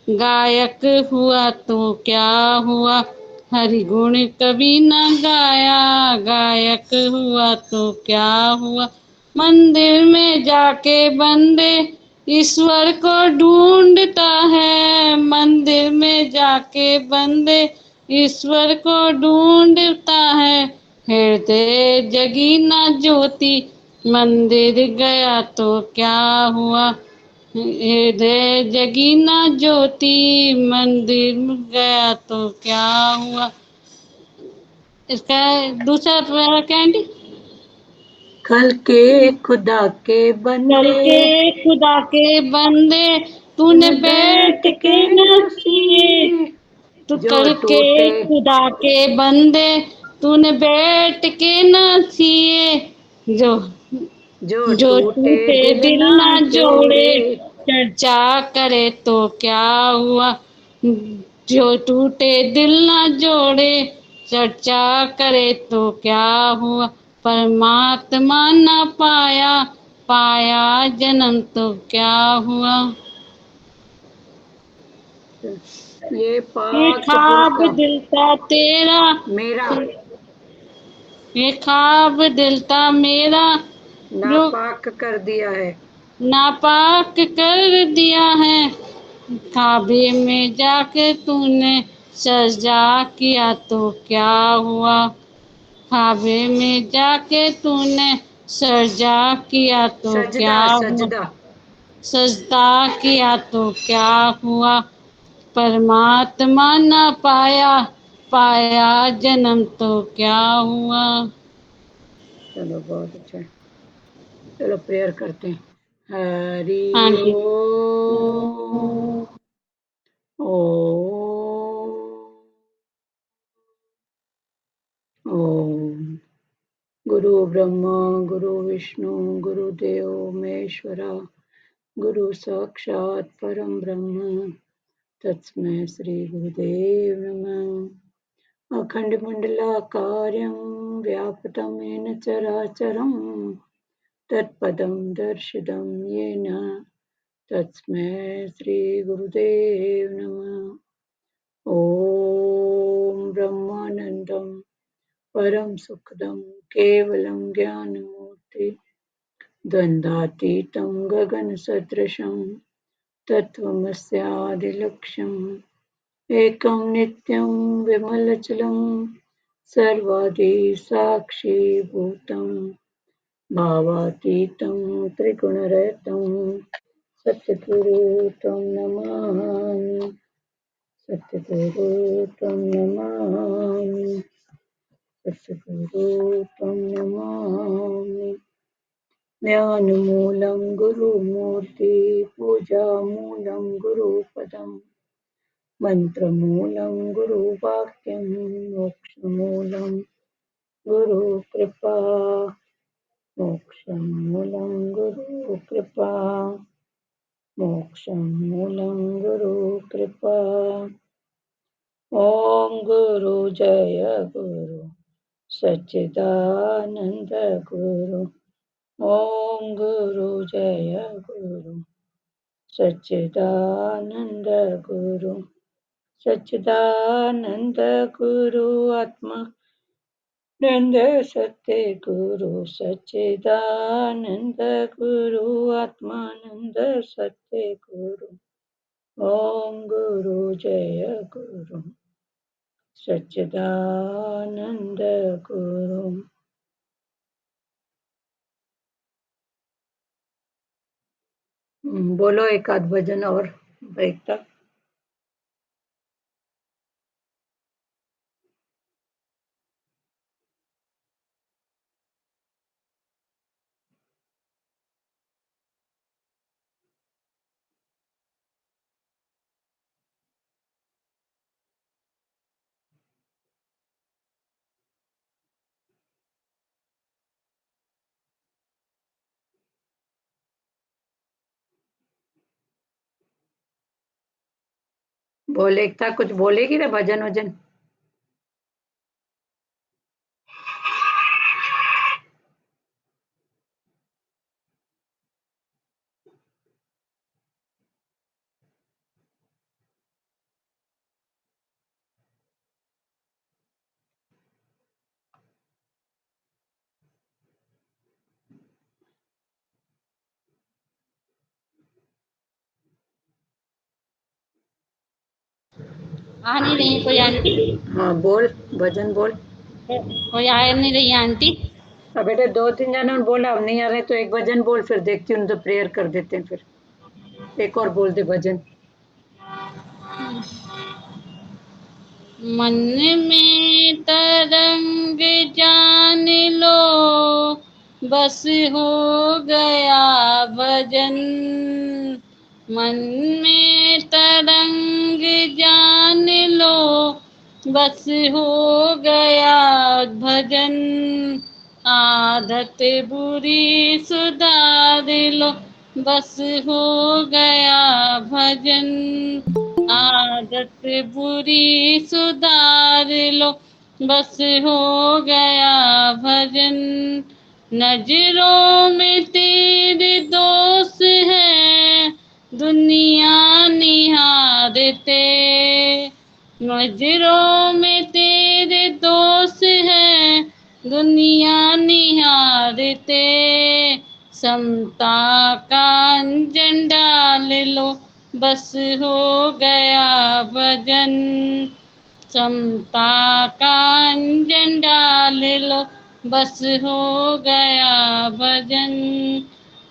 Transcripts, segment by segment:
गायक हुआ तो क्या हुआ, हरि गुण कभी न गाया। गायक हुआ तो क्या हुआ, मंदिर में जाके बंदे ईश्वर को ढूंढता है। मंदिर में जाके बंदे ईश्वर को ढूंढता है। हृदय जगी ना ज्योति, मंदिर गया तो क्या हुआ, हृदय जगी ना ज्योति, मंदिर गया तो क्या हुआ। इसका दूसरा पैरा क्या आंटी? कल के खुदा के चल बंदे, के खुदा के बंदे, तूने बैठ के न किए। नसीए तू जो कल के टूटे, खुदा के बंदे, तूने बैठ के न सिए। जो टूटे टूटे दिल दिल ना ना जोड़े, जोड़े। चर्चा करे तो क्या हुआ। जो टूटे दिल ना जोड़े, चर्चा करे तो क्या हुआ। परमात्मा न पाया, पाया जन्म तो क्या हुआ। ये ये पाक दिल ख्वाब का दिल था तेरा, मेरा, ये ख्वाब दिल था मेरा, जो नापाक कर दिया है। नापाक कर दिया है। काबे में जाके तूने सजदा किया तो क्या हुआ। काबे में जाके तूने सजदा किया तो सजदा क्या हुआ। सजदा, सजदा किया तो क्या हुआ। परमात्मा न पाया, पाया जन्म तो क्या हुआ। चलो बहुत अच्छा है। चलो प्रेयर करते हैं। हरि हाँ जी। ओम। ओम। ओम। गुरु ब्रह्मा गुरु विष्णु गुरुदेव महेश्वरा, गुरु साक्षात् परम ब्रह्म, तस्मै श्री गुरुदेव नमः। अखण्डमण्डलाकारं व्याप्तं येन चराचरं, तत्पदं दर्शितं येन तस्मै श्री गुरुदेव नमः। ॐ ब्रह्मानन्दं परम सुखदं केवलं ज्ञानमूर्ति, द्वन्द्वातीतं गगनसदृशं तत्त्वमस्यादिलक्ष्यम्, एकं नित्यं विमलचलं सर्वादि साक्षीभूतं, भावातीतं त्रिगुणरहितं सद्गुरु तं नमामि। सद्गुरु तं नमामि। सद्गुरु तं नमामि। ज्ञानमूलं गुरुमूर्ति, पूजामूलं गुरुपदम्, मन्त्रमूलं गुरुवाक्यं, मोक्षमूलं गुरुकृपा। मोक्षमूलं गुरुकृपा। मोक्षमूलं गुरुकृपा। ॐ गुरु जय गुरु सच्चिदानन्द गुरु। ॐ गुरु जय गुरु सच्चिदानन्द गुरु। सच्चिदानन्द गुरु आत्मा नंद सत्य गुरु, सच्चिदानंद गुरु आत्मानंद सत्य गुरु। ओम गुरु जय गुरु सच्चिदानंद गुरु। बोलो एक आध भजन और ब्रेक तक। बोले एकता कुछ बोलेगी ना भजन वजन। आ नहीं रही कोई आंटी? हाँ बोल, भजन बोल। कोई आ नहीं रही आंटी? अब बेटे 2-3 जनों ने बोला, अब नहीं आ रहे तो एक भजन बोल, फिर देखती हूँ तो प्रेयर कर देते हैं। फिर एक और बोल दे भजन। मन में तरंग जान लो, बस हो गया भजन। मन में तरंग जान लो, बस हो गया भजन। आदत बुरी सुधार लो, बस हो गया भजन। आदत बुरी सुधार लो, बस हो गया भजन। नजरों में तेरे दोस्त है, दुनिया निहारते। नजरों में तेरे दोस्त है, दुनिया निहारते। समता का अंजन डाल लो, बस हो गया भजन। समता का अंजन डाल लो, बस हो गया भजन।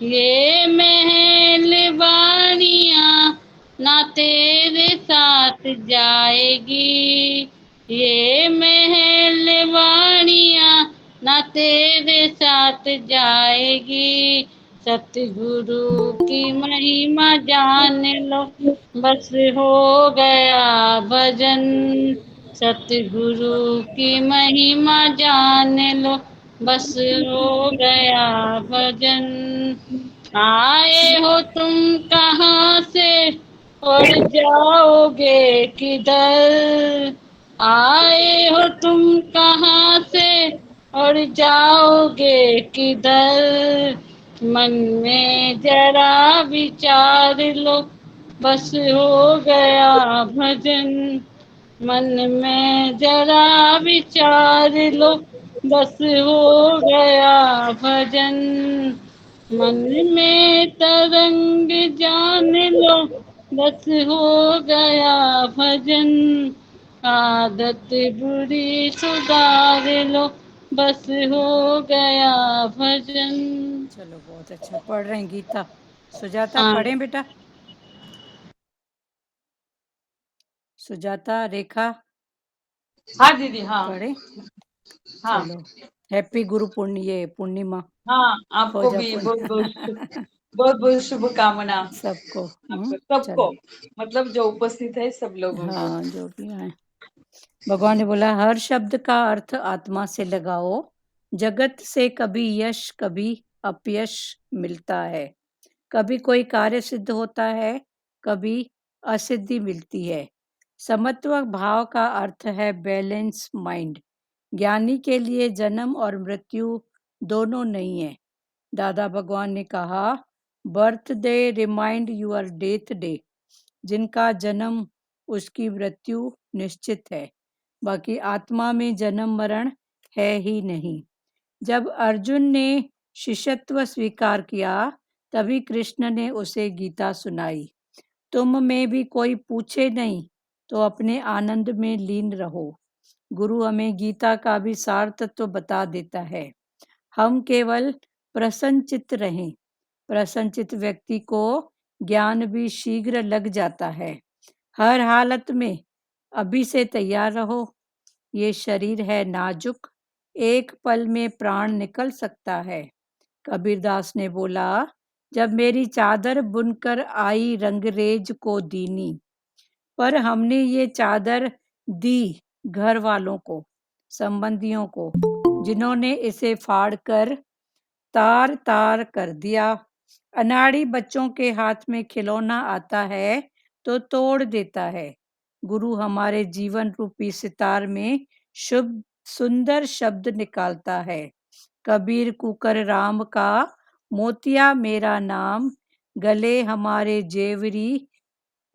ये महल वाणियाँ ना तेरे साथ जाएगी। ये महल वाणियाँ ना तेरे साथ जाएगी। सतगुरु की महिमा जान लो, बस हो गया भजन। सतगुरु की महिमा जान लो, बस हो गया भजन। आए हो तुम कहाँ से और जाओगे किधर? आए हो तुम कहाँ से और जाओगे किधर? मन में जरा विचार लो, बस हो गया भजन। मन में जरा विचार लो, बस हो गया भजन। मन में तरंग जान लो, बस हो गया भजन। आदत बुरी सुधार लो, बस हो गया भजन। चलो बहुत अच्छा पढ़ रहे हैं गीता। सुजाता हाँ। पढ़ें बेटा? सुजाता, रेखा हाँ दीदी, हाँ। पढ़े? हाँ। चलो, हैप्पी गुरु पूर्णिमा। हाँ, आपको खोजा भी बहुत बहुत पूर्णिमा बहुत बहुत शुभकामना। सबको। आपको सबको, चलो, मतलब जो उपस्थित है सब लोगों को। हाँ जो भी आए। भगवान ने बोला हर शब्द का अर्थ आत्मा से लगाओ। जगत से कभी यश कभी अपयश मिलता है। कभी कोई कार्य सिद्ध होता है, कभी असिद्धि मिलती है। समत्व भाव का अर्थ है बैलेंस माइंड। ज्ञानी के लिए जन्म और मृत्यु दोनों नहीं है। दादा भगवान ने कहा, birthday remind your death day. जिनका जन्म उसकी मृत्यु निश्चित है, बाकी आत्मा में जन्म मरण है ही नहीं। जब अर्जुन ने शिष्यत्व स्वीकार किया, तभी कृष्ण ने उसे गीता सुनाई। तुम में भी कोई पूछे नहीं तो अपने आनंद में लीन रहो। गुरु हमें गीता का भी सार तत्व बता देता है। हम केवल प्रसन्नचित्त रहें। प्रसन्नचित्त व्यक्ति को ज्ञान भी शीघ्र लग जाता है। हर हालत में अभी से तैयार रहो। ये शरीर है नाजुक, एक पल में प्राण निकल सकता है। कबीरदास ने बोला, जब मेरी चादर बुनकर आई रंगरेज को दीनी। पर हमने ये चादर दी घर वालों को, संबंधियों को, जिन्होंने इसे फाड़कर तार तार कर दिया। अनाड़ी बच्चों के हाथ में खिलौना आता है तो तोड़ देता है। गुरु हमारे जीवन रूपी सितार में शुभ सुंदर शब्द निकालता है। कबीर कुकर राम का, मोतिया मेरा नाम। गले हमारे जेवरी,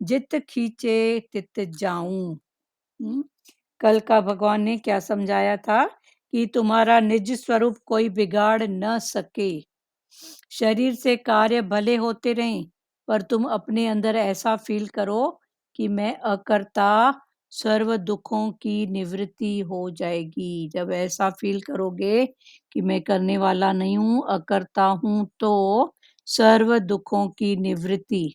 जित खींचे तित जाऊं। कल का भगवान ने क्या समझाया था कि तुम्हारा निज स्वरूप कोई बिगाड़ न सके। शरीर से कार्य भले होते रहें, पर तुम अपने अंदर ऐसा फील करो कि मैं अकर्ता सर्व दुखों की निवृत्ति हो जाएगी। जब ऐसा फ़ील करोगे कि मैं करने वाला नहीं हूँ, अकर्ता हूँ, तो सर्व दुखों की निवृत्ति।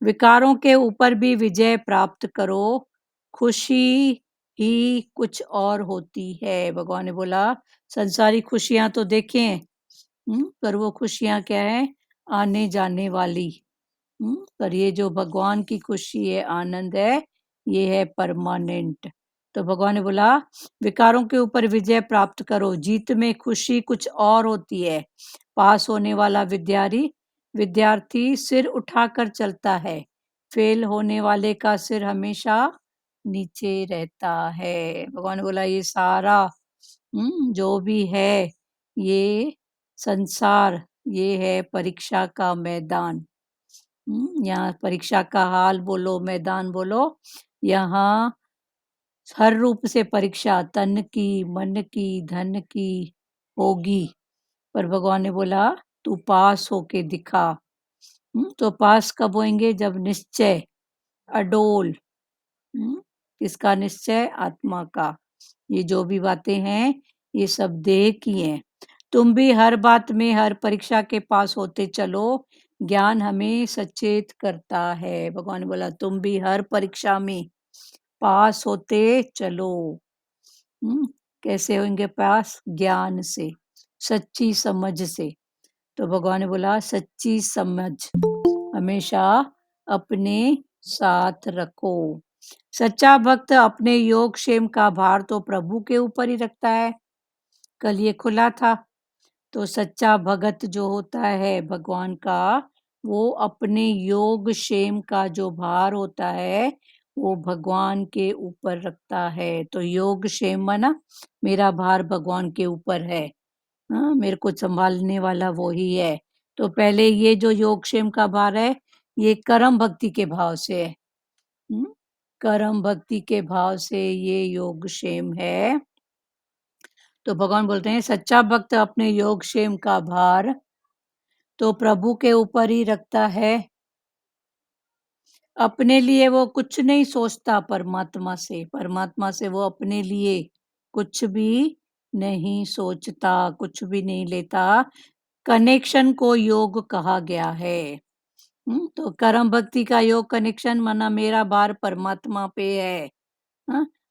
विकारों के ऊपर भी विजय प्राप्त करो, खुशी ही कुछ और होती है। भगवान ने बोला संसारी खुशियाँ तो देखें, पर वो खुशियाँ क्या है? आने जाने वाली। पर ये जो भगवान की खुशी है, आनंद है, ये है परमानेंट। तो भगवान ने बोला विकारों के ऊपर विजय प्राप्त करो, जीत में खुशी कुछ और होती है। पास होने वाला विद्यार्थी सिर उठाकर चलता है, फेल होने वाले का सिर हमेशा नीचे रहता है। भगवान ने बोला ये सारा जो भी है, ये संसार, ये है परीक्षा का मैदान। यहाँ परीक्षा का हाल बोलो, मैदान बोलो, यहाँ हर रूप से परीक्षा तन की, मन की, धन की होगी। पर भगवान ने बोला तू पास होके दिखा। तो पास कब होंगे? जब निश्चय अडोल। किसका निश्चय? आत्मा का। ये जो भी बातें हैं, ये सब देह की हैं। तुम भी हर बात में, हर परीक्षा के पास होते चलो, ज्ञान हमें सचेत करता है। भगवान ने बोला तुम भी हर परीक्षा में पास होते चलो। कैसे होंगे पास? ज्ञान से, सच्ची समझ से। तो भगवान ने बोला सच्ची समझ हमेशा अपने साथ रखो। सच्चा भक्त अपने योग क्षेम का भार तो प्रभु के ऊपर ही रखता है। कल ये खुला था। तो सच्चा भगत जो होता है भगवान का, वो अपने योग क्षेम का जो भार होता है वो भगवान के ऊपर रखता है। तो योग क्षेम माना मेरा भार भगवान के ऊपर है। हाँ, मेरे को संभालने वाला वो ही है। तो पहले ये जो योग क्षेम का भार है, ये कर्म भक्ति के भाव से है। कर्म भक्ति के भाव से ये योग क्षेम है। तो भगवान बोलते हैं सच्चा भक्त अपने योग क्षेम का भार तो प्रभु के ऊपर ही रखता है। अपने लिए वो कुछ नहीं सोचता, परमात्मा से वो अपने लिए कुछ भी नहीं सोचता, कुछ भी नहीं लेता। कनेक्शन को योग कहा गया है। तो कर्म भक्ति का योग कनेक्शन माना मेरा भार परमात्मा पे है।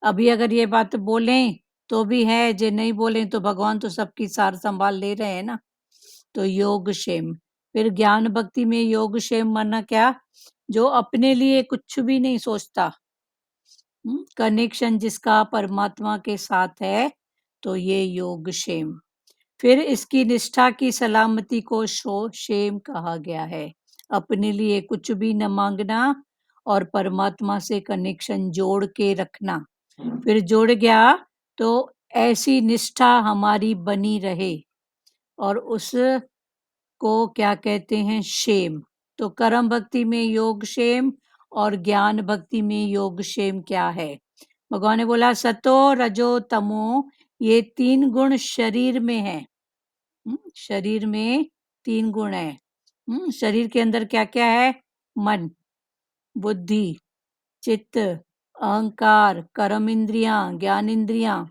अभी अगर ये बात बोलें तो भी है, जे नहीं बोलें तो भगवान तो सबकी सार संभाल ले रहे हैं ना। तो योग क्षेम। फिर ज्ञान भक्ति में योग क्षेम माना क्या? जो अपने लिए कुछ भी नहीं सोचता, कनेक्शन जिसका परमात्मा के साथ है, तो ये योग क्षेम। फिर इसकी निष्ठा की सलामती को क्षेम कहा गया है। अपने लिए कुछ भी न मांगना और परमात्मा से कनेक्शन जोड़ के रखना। फिर जुड़ गया तो ऐसी निष्ठा हमारी बनी रहे, और उसको क्या कहते हैं? क्षेम। तो कर्म भक्ति में योग क्षेम और ज्ञान भक्ति में योग क्षेम क्या है? भगवान ने बोला सतो रजो तमो, ये 3 गुण शरीर में है। शरीर में 3 गुण है। शरीर के अंदर क्या क्या है? मन, बुद्धि, चित्त, अहंकार, कर्म इंद्रियां, ज्ञान इंद्रियां।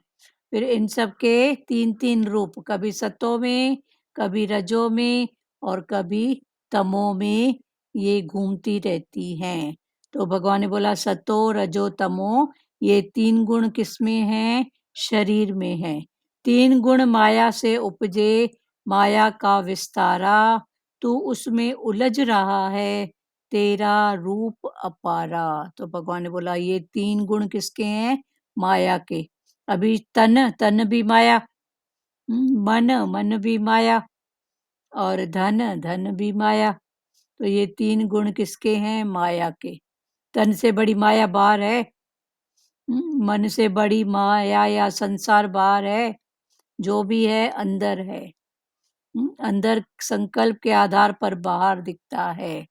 फिर इन सब के 3-3 रूप, कभी सतो में, कभी रजो में और कभी तमो में ये घूमती रहती हैं। तो भगवान ने बोला सतो रजो तमो, ये 3 गुण किसमें हैं? शरीर में हैं। 3 गुण माया से उपजे, माया का विस्तारा, तू उसमें उलझ रहा है, तेरा रूप अपारा। तो भगवान ने बोला ये 3 गुण किसके हैं? माया के। अभी तन भी माया, मन भी माया और धन भी माया। तो ये 3 गुण किसके हैं? माया के। तन से बड़ी माया बाहर है, मन से बड़ी माया या संसार बाहर है, जो भी है अंदर है। अंदर संकल्प के आधार पर बाहर दिखता है।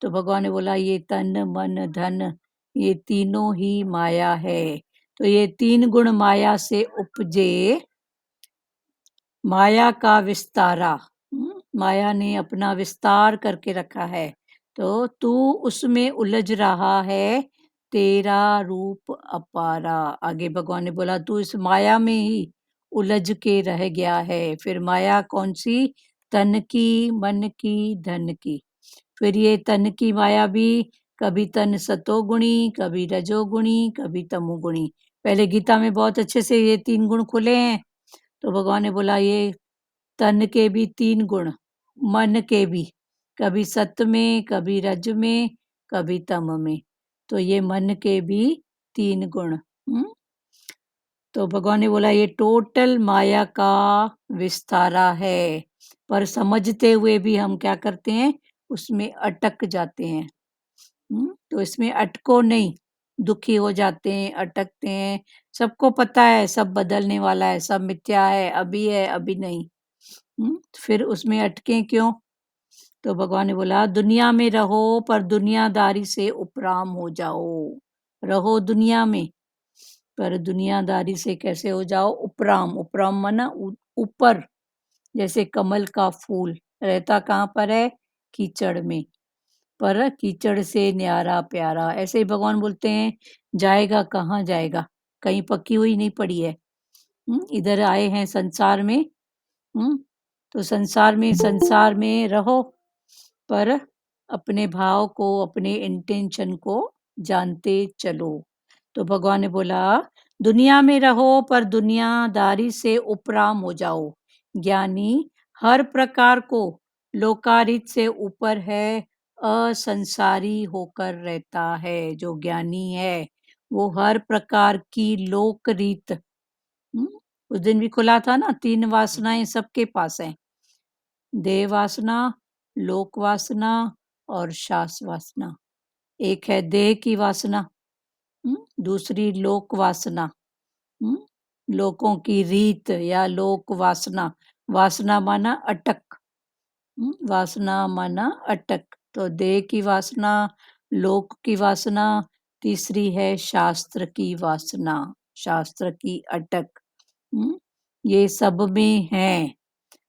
तो भगवान ने बोला ये तन मन धन, ये तीनों ही माया है। तो ये 3 गुण माया से उपजे, माया का विस्तारा। माया ने अपना विस्तार करके रखा है, तो तू उसमें उलझ रहा है, तेरा रूप अपारा। आगे भगवान ने बोला तू इस माया में ही उलझ के रह गया है। फिर माया कौन सी? तन की, मन की, धन की। फिर ये तन की माया भी कभी तन सतोगुणी, कभी रजोगुणी, कभी तमोगुणी। पहले गीता में बहुत अच्छे से ये 3 गुण खुले हैं। तो भगवान ने बोला ये तन के भी 3 गुण, मन के भी, कभी सत में, कभी रज में, कभी तम में। तो ये मन के भी 3 गुण। तो भगवान ने बोला ये टोटल माया का विस्तारा है, पर समझते हुए भी हम क्या करते हैं? उसमें अटक जाते हैं। तो इसमें अटको नहीं, दुखी हो जाते हैं, अटकते हैं। सबको पता है सब बदलने वाला है, सब मिथ्या है, अभी नहीं। फिर उसमें अटके क्यों? तो भगवान ने बोला दुनिया में रहो पर दुनियादारी से उपराम हो जाओ। रहो दुनिया में पर दुनियादारी से कैसे हो जाओ? उपराम। उपराम माना ऊपर। जैसे कमल का फूल रहता कहाँ पर है? कीचड़ में, पर कीचड़ से न्यारा प्यारा। ऐसे ही भगवान बोलते हैं जाएगा कहाँ जाएगा? कहीं पकी हुई नहीं पड़ी है। इधर आए हैं संसार में। तो संसार में रहो, पर अपने भाव को, अपने इंटेंशन को जानते चलो। तो भगवान ने बोला दुनिया में रहो पर दुनियादारी से उपराम हो जाओ। ज्ञानी हर प्रकार को लोकारित से ऊपर है, असंसारी होकर रहता है। जो ज्ञानी है वो हर प्रकार की लोक रीत, उस दिन भी खुला था ना, 3 वासनाएं सबके पास हैं। देह वासना, लोक वासना और शास वासना। एक है देह की वासना, दूसरी लोक वासना, लोकों की रीत या लोक वासना। वासना माना अटक, वासना माना अटक। तो देह की वासना, लोक की वासना, तीसरी है शास्त्र की वासना, शास्त्र की अटक। ये सब में है,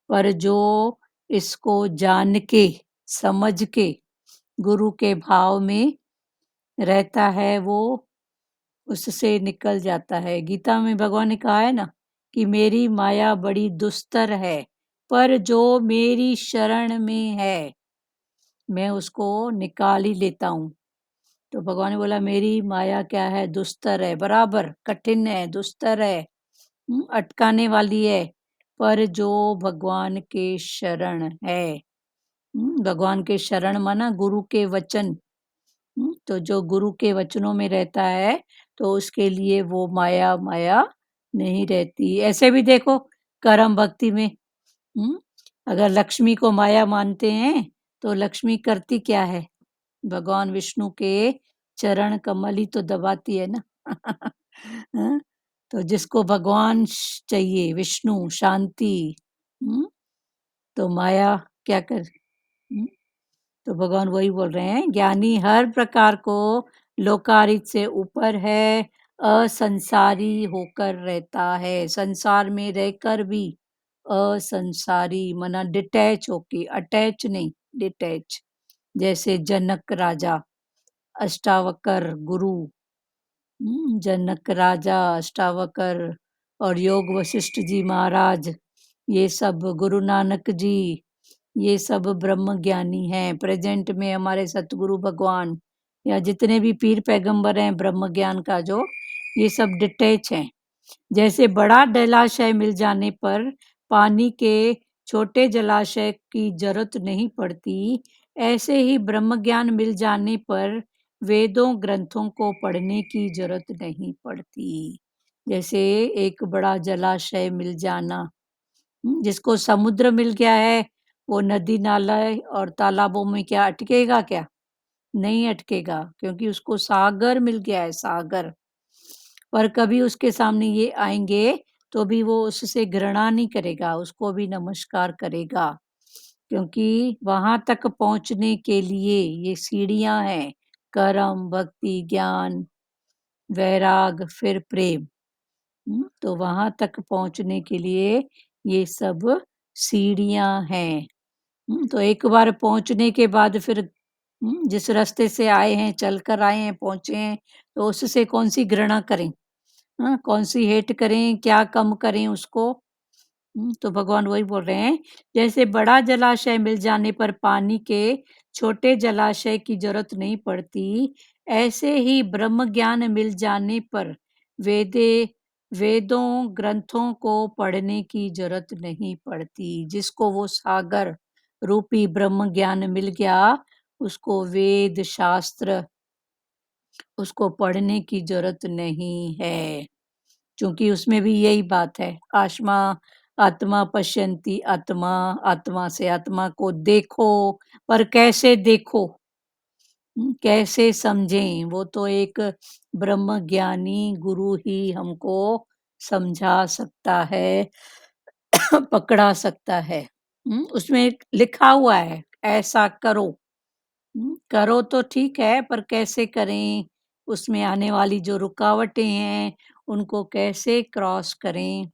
पर जो इसको जान के, समझ के, गुरु के भाव में रहता है वो उससे निकल जाता है। गीता में भगवान ने कहा है ना कि मेरी माया बड़ी दुस्तर है, पर जो मेरी शरण में है मैं उसको निकाल ही लेता हूँ। तो भगवान ने बोला मेरी माया क्या है? दुस्तर है, बराबर कठिन है, दुस्तर है, अटकाने वाली है। पर जो भगवान के शरण है, भगवान के शरण माना गुरु के वचन। तो जो गुरु के वचनों में रहता है तो उसके लिए वो माया माया नहीं रहती। ऐसे भी देखो कर्म भक्ति में, अगर लक्ष्मी को माया मानते हैं तो लक्ष्मी करती क्या है? भगवान विष्णु के चरण कमल ही तो दबाती है ना। हाँ? तो जिसको भगवान चाहिए, विष्णु, शांति, तो माया क्या कर? तो भगवान वही बोल रहे हैं ज्ञानी हर प्रकार को लोकारित से ऊपर है, असंसारी होकर रहता है। संसार में रहकर भी असंसारी मना डिटैच होके, अटैच नहीं, डिटैच। जैसे जनक राजा, अष्टावकर गुरु, जनक राजा, अष्टावकर और योग वशिष्ठ जी महाराज, ये सब गुरु नानक जी, ये सब ब्रह्म ज्ञानी हैं। प्रेजेंट में हमारे सतगुरु भगवान या जितने भी पीर पैगंबर हैं ब्रह्म ज्ञान का जो, ये सब डिटैच हैं। जैसे बड़ा जलाशय मिल जाने पर पानी के छोटे जलाशय की जरूरत नहीं पड़ती, ऐसे ही ब्रह्म ज्ञान मिल जाने पर वेदों ग्रंथों को पढ़ने की जरूरत नहीं पड़ती। जैसे एक बड़ा जलाशय मिल जाना, जिसको समुद्र मिल गया है वो नदी नाला और तालाबों में क्या अटकेगा? क्या नहीं अटकेगा, क्योंकि उसको सागर मिल गया है, सागर। पर कभी उसके सामने ये आएंगे तो भी वो उससे घृणा नहीं करेगा, उसको भी नमस्कार करेगा, क्योंकि वहां तक पहुंचने के लिए ये सीढ़ियां हैं। कर्म, भक्ति, ज्ञान, वैराग, फिर प्रेम। तो वहां तक पहुंचने के लिए ये सब सीढ़ियां हैं। तो एक बार पहुंचने के बाद फिर जिस रास्ते से आए हैं, चलकर आए हैं, पहुँचे हैं, तो उससे कौन-सी घृणा करें? कौन-सी हेट करें, क्या कम करें उसको? तो भगवान वही बोल रहे हैं, जैसे बड़ा जलाशय मिल जाने पर पानी के छोटे जलाशय की ज़रूरत नहीं पड़ती, ऐसे ही ब्रह्म ज्ञान मिल जाने पर वेदे वेदों, ग्रंथों को पढ़ने की ज़रूरत नहीं पड़ती। जिसको वो सागर रूपी ब्रह्म ज्ञान मिल गया, उसको वेद, शास्त्र उसको पढ़ने की ज़रूरत नहीं है। क्योंकि उसमें भी यही बात है, आत्मा आत्मा पश्यन्ति आत्मा, आत्मा से आत्मा को देखो, पर कैसे देखो? कैसे समझें? वो तो एक ब्रह्म ज्ञानी गुरु ही हमको समझा सकता है, पकड़ा सकता है। उसमें एक लिखा हुआ है, ऐसा करो। करो तो ठीक है, पर कैसे करें? उसमें आने वाली जो रुकावटें हैं, उनको कैसे क्रॉस करें?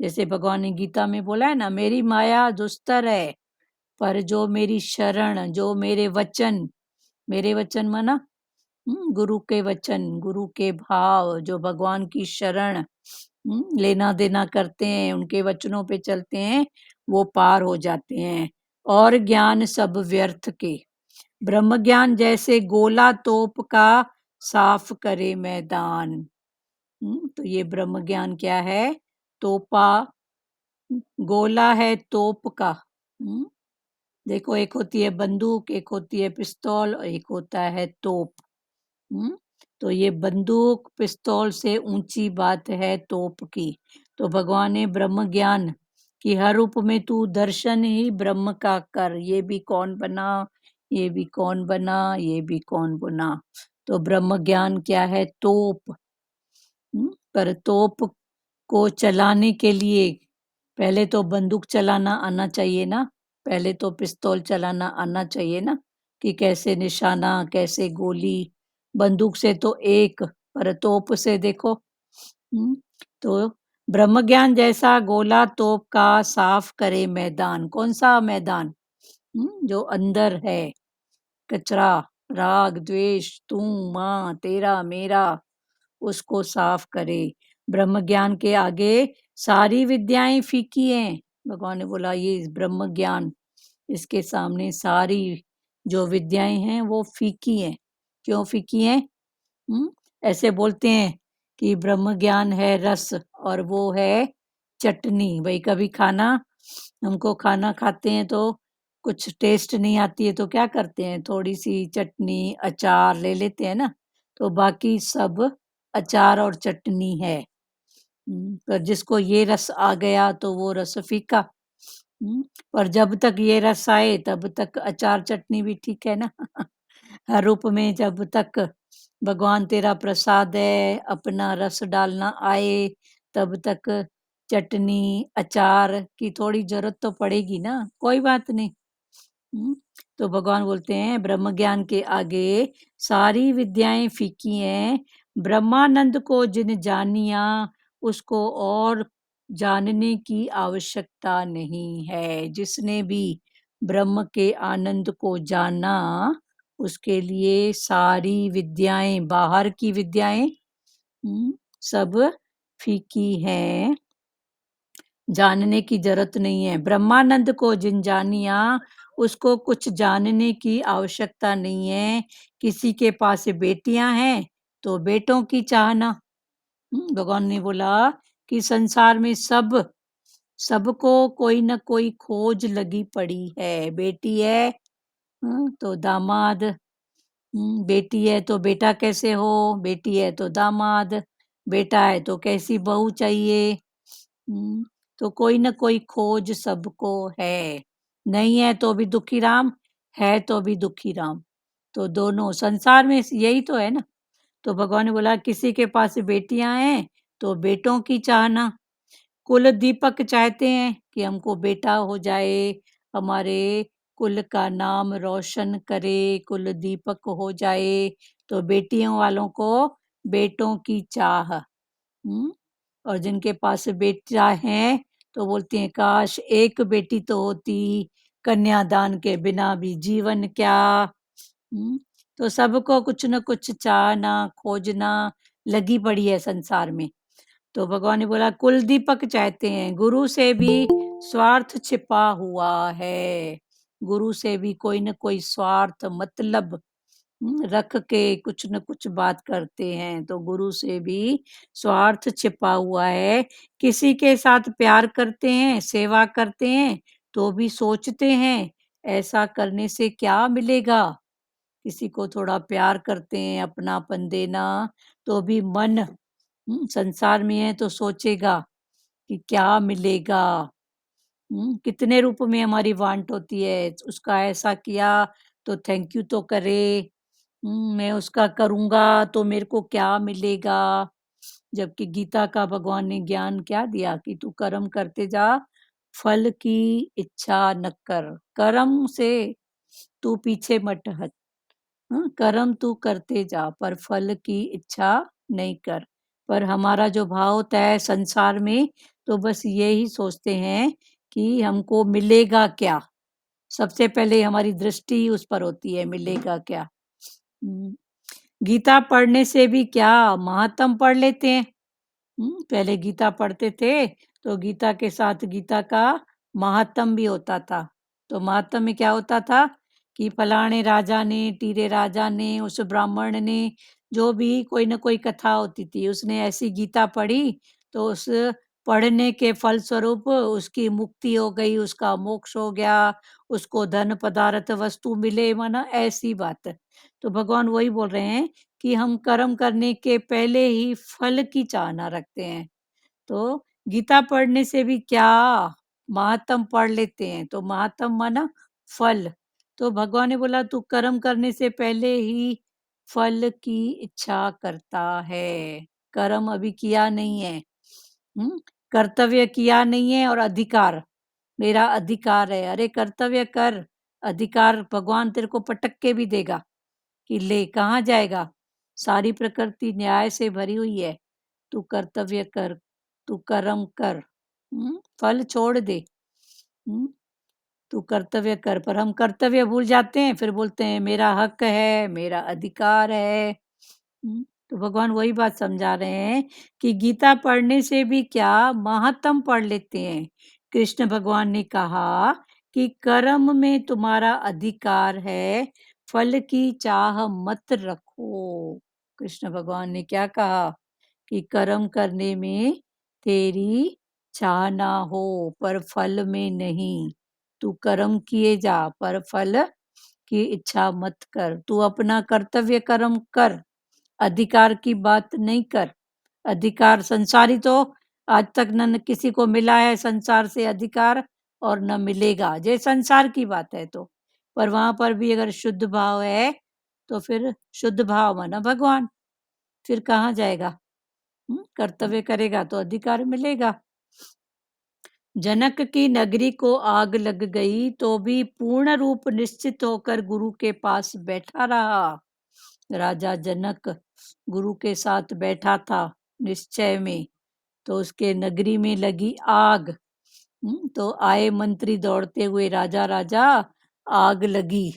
जैसे भगवान ने गीता में बोला है ना, मेरी माया दुस्तर है, पर जो मेरी शरण, जो मेरे वचन माना गुरु के वचन, गुरु के भाव, जो भगवान की शरण लेना देना करते हैं, उनके वचनों पे चलते हैं, वो पार हो जाते हैं। और ज्ञान सब व्यर्थ के, ब्रह्म ज्ञान जैसे गोला तोप का साफ करे मैदान। तो ये ब्रह्म ज्ञान क्या है? तोपा, गोला है तोप का। हम्म, देखो, एक होती है बंदूक, एक होती है पिस्तौल और एक होता है तोप। हम्म, तो ये बंदूक पिस्तौल से ऊंची बात है तोप की। तो भगवान ने ब्रह्म ज्ञान कि हर रूप में तू दर्शन ही ब्रह्म का कर, ये भी कौन बना, ये भी कौन बना, ये भी कौन बना। तो ब्रह्म ज्ञान क्या है? तोप। पर तोप को चलाने के लिए पहले तो बंदूक चलाना आना चाहिए ना, पहले तो पिस्तौल चलाना आना चाहिए ना, कि कैसे निशाना, कैसे गोली। बंदूक से तो एक, पर तोप से देखो। तो ब्रह्म ज्ञान जैसा गोला तोप का साफ करे मैदान। कौन सा मैदान? जो अंदर है, कचरा, राग, द्वेष, तू, माँ, तेरा, मेरा, उसको साफ करे। ब्रह्म ज्ञान के आगे सारी विद्याएं फीकी हैं। भगवान ने बोला ये ब्रह्म ज्ञान, इसके सामने सारी जो विद्याएं हैं वो फीकी हैं। क्यों फीकी हैं? ऐसे बोलते हैं कि ब्रह्म ज्ञान है रस और वो है चटनी। भाई कभी खाना, हमको खाना खाते हैं तो कुछ टेस्ट नहीं आती है तो क्या करते हैं, थोड़ी सी चटनी अचार ले लेते हैं ना, तो बाकी सब अचार और चटनी है। पर जिसको ये रस आ गया तो वो रस फीका। पर जब तक ये रस आए तब तक अचार चटनी भी ठीक है ना। हर रूप में जब तक भगवान तेरा प्रसाद है, अपना रस डालना आए, तब तक चटनी अचार की थोड़ी जरूरत तो पड़ेगी ना। कोई बात नहीं। हम्म, तो भगवान बोलते हैं ब्रह्म ज्ञान के आगे सारी विद्याएं फीकी हैं। ब्रह्मानंद को जिन जानिया, उसको और जानने की आवश्यकता नहीं है। जिसने भी ब्रह्म के आनंद को जाना, उसके लिए सारी विद्याएं, बाहर की विद्याएं सब फीकी हैं, जानने की जरूरत नहीं है। ब्रह्मानंद को जिन जानिया, उसको कुछ जानने की आवश्यकता नहीं है। किसी के पास बेटियां हैं तो बेटों की चाहना। भगवान ने बोला कि संसार में सबको कोई न कोई खोज लगी पड़ी है। बेटी है तो दामाद, बेटी है तो बेटा कैसे हो, बेटी है तो दामाद, बेटा है तो कैसी बहू चाहिए। तो कोई न कोई खोज सबको है। नहीं है तो भी दुखी राम, है तो भी दुखी राम। तो दोनों संसार में यही तो है ना। तो भगवान ने बोला किसी के पास बेटियां हैं तो बेटों की चाहना। कुल दीपक चाहते हैं कि हमको बेटा हो जाए, हमारे कुल का नाम रोशन करे, कुल दीपक हो जाए। तो बेटियों वालों को बेटों की चाह। और जिनके पास बेटा है तो बोलती हैं काश एक बेटी तो होती, कन्यादान के बिना भी जीवन क्या। तो सबको कुछ न कुछ चाहना, खोजना लगी पड़ी है संसार में। तो भगवान ने बोला कुलदीपक चाहते हैं, गुरु से भी स्वार्थ छिपा हुआ है। गुरु से भी कोई न कोई स्वार्थ मतलब रख के कुछ न कुछ बात करते हैं। तो गुरु से भी स्वार्थ छिपा हुआ है। किसी के साथ प्यार करते हैं, सेवा करते हैं, तो भी सोचते हैं ऐसा करने से क्या मिलेगा। किसी को थोड़ा प्यार करते हैं, अपनापन देना, तो भी मन संसार में है तो सोचेगा कि क्या मिलेगा। कितने रूप में हमारी वांट होती है, उसका ऐसा किया तो थैंक यू तो करे। मैं उसका करूंगा तो मेरे को क्या मिलेगा। जबकि गीता का भगवान ने ज्ञान क्या दिया कि तू कर्म करते जा, फल की इच्छा न कर। कर्म से तू पीछे मत हट। कर्म तू करते जा पर फल की इच्छा नहीं कर। पर हमारा जो भाव होता है संसार में, तो बस यही सोचते हैं कि हमको मिलेगा क्या। सबसे पहले हमारी दृष्टि उस पर होती है, मिलेगा क्या। गीता पढ़ने से भी क्या, महात्म पढ़ लेते हैं। पहले गीता पढ़ते थे तो गीता के साथ गीता का महात्म भी होता था। तो महात्म में क्या होता था कि फलाने राजा ने, टीरे राजा ने, उस ब्राह्मण ने, जो भी कोई ना कोई कथा होती थी, उसने ऐसी गीता पढ़ी तो उस पढ़ने के फलस्वरूप उसकी मुक्ति हो गई, उसका मोक्ष हो गया, उसको धन पदार्थ वस्तु मिले, माना ऐसी बात। तो भगवान वही बोल रहे हैं कि हम कर्म करने के पहले ही फल की चाहना रखते हैं। तो गीता पढ़ने से भी क्या, महात्म पढ़ लेते हैं। तो महात्म माना फल। तो भगवान ने बोला तू कर्म करने से पहले ही फल की इच्छा करता है। कर्म अभी किया नहीं है, कर्तव्य किया नहीं है, और अधिकार, मेरा अधिकार है। अरे कर्तव्य कर, अधिकार भगवान तेरे को पटक के भी देगा कि ले कहाँ जाएगा। सारी प्रकृति न्याय से भरी हुई है, तू कर्तव्य कर, तू कर्म कर, फल छोड़ दे। तू कर्तव्य कर। पर हम कर्तव्य भूल जाते हैं, फिर बोलते हैं मेरा हक है, मेरा अधिकार है। तो भगवान वही बात समझा रहे हैं कि गीता पढ़ने से भी क्या, महात्म पढ़ लेते हैं। कृष्ण भगवान ने कहा कि कर्म में तुम्हारा अधिकार है, फल की चाह मत रखो। कृष्ण भगवान ने क्या कहा कि कर्म करने में तेरी चाह ना हो, पर फल में नहीं। तू कर्म किए जा पर फल की इच्छा मत कर। तू अपना कर्तव्य कर्म कर, अधिकार की बात नहीं कर। अधिकार संसारी तो आज तक न किसी को मिला है संसार से अधिकार, और न मिलेगा, ये संसार की बात है। तो पर वहां पर भी अगर शुद्ध भाव है तो फिर शुद्ध भाव माना भगवान, फिर कहाँ जाएगा। कर्तव्य करेगा तो अधिकार मिलेगा। जनक की नगरी को आग लग गई तो भी पूर्ण रूप निश्चित होकर गुरु के पास बैठा रहा। राजा जनक गुरु के साथ बैठा था निश्चय में, तो उसके नगरी में लगी आग। तो आए मंत्री दौड़ते हुए, राजा राजा आग लगी।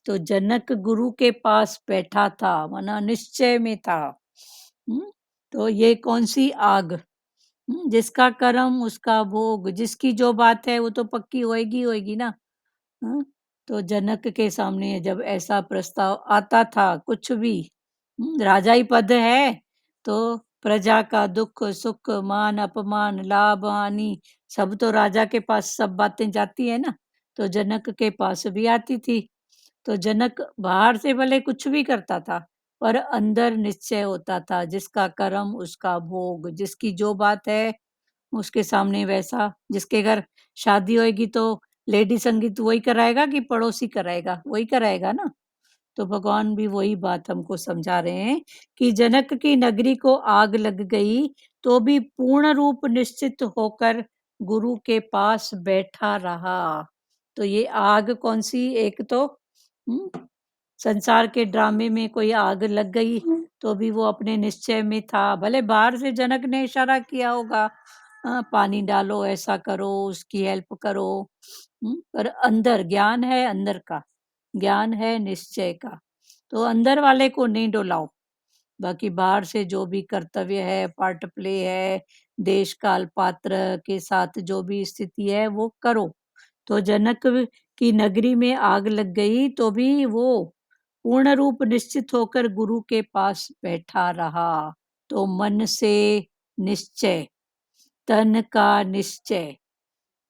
तो जनक गुरु के पास बैठा था, माना निश्चय में था। तो ये कौन सी आग, जिसका कर्म उसका भोग, जिसकी जो बात है वो तो पक्की होएगी होएगी ना। हाँ, तो जनक के सामने जब ऐसा प्रस्ताव आता था, कुछ भी राजा ही पद है तो प्रजा का दुख सुख मान अपमान लाभ हानि सब तो राजा के पास सब बातें जाती है ना। तो जनक के पास भी आती थी। तो जनक बाहर से भले कुछ भी करता था, पर अंदर निश्चय होता था, जिसका कर्म उसका भोग, जिसकी जो बात है उसके सामने वैसा। जिसके घर शादी होएगी तो लेडी संगीत वही कराएगा कि पड़ोसी कराएगा, वही कराएगा ना। तो भगवान भी वही बात हमको समझा रहे हैं कि जनक की नगरी को आग लग गई तो भी पूर्ण रूप निश्चित होकर गुरु के पास बैठा रहा। तो ये आग कौन सी, एक तो संसार के ड्रामे में कोई आग लग गई तो भी वो अपने निश्चय में था। भले बाहर से जनक ने इशारा किया होगा, पानी डालो, ऐसा करो, उसकी हेल्प करो, पर अंदर ज्ञान है अंदर का। ज्ञान है निश्चय का। तो अंदर वाले को नहीं डोलाओ, बाकी बाहर से जो भी कर्तव्य है, पार्ट प्ले है, देश काल पात्र के साथ जो भी स्थिति है वो करो। तो जनक की नगरी में आग लग गई तो भी वो पूर्ण रूप निश्चित होकर गुरु के पास बैठा रहा। तो मन से निश्चय, तन का निश्चय।